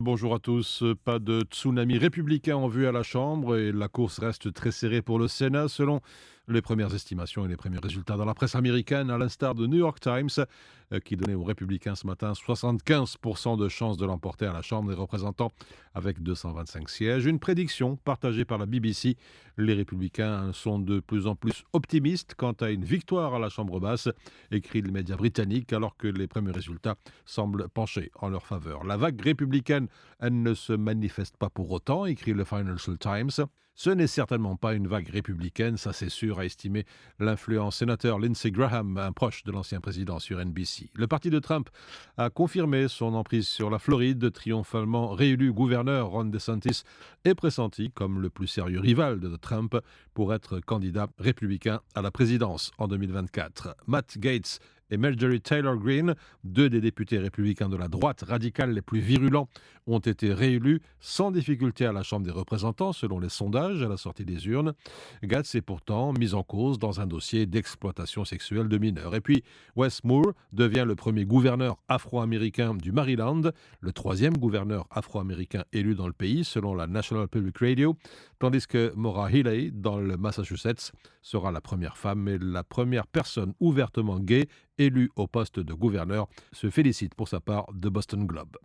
Bonjour à tous. Pas de tsunami républicain en vue à la Chambre et la course reste très serrée pour le Sénat selon les premières estimations et les premiers résultats dans la presse américaine, à l'instar de New York Times qui donnait aux républicains ce matin 75% de chances de l'emporter à la Chambre des représentants avec 225 sièges. Une prédiction partagée par la BBC. Les républicains sont de plus en plus optimistes quant à une victoire à la Chambre basse, écrit le média britannique, alors que les premiers résultats semblent pencher en leur faveur. La vague républicaine, elle ne se manifeste pas pour autant, écrit le Financial Times. Ce n'est certainement pas une vague républicaine, ça c'est sûr, a estimé l'influent sénateur Lindsey Graham, un proche de l'ancien président sur NBC. Le parti de Trump a confirmé son emprise sur la Floride, triomphalement réélu gouverneur. Ron DeSantis est pressenti comme le plus sérieux rival de Trump pour être candidat républicain à la présidence en 2024. Matt Gaetz et Marjorie Taylor Greene, deux des députés républicains de la droite radicale les plus virulents, ont été réélus sans difficulté à la Chambre des représentants, selon les sondages à la sortie des urnes. Gaetz est pourtant mis en cause dans un dossier d'exploitation sexuelle de mineurs. Et puis, Wes Moore devient le premier gouverneur afro-américain du Maryland, le troisième gouverneur afro-américain élu dans le pays, selon la National Public Radio, tandis que Maura Healey, dans le Massachusetts, sera la première femme et la première personne ouvertement gay élue au poste de gouverneur, se félicite pour sa part de Boston Globe.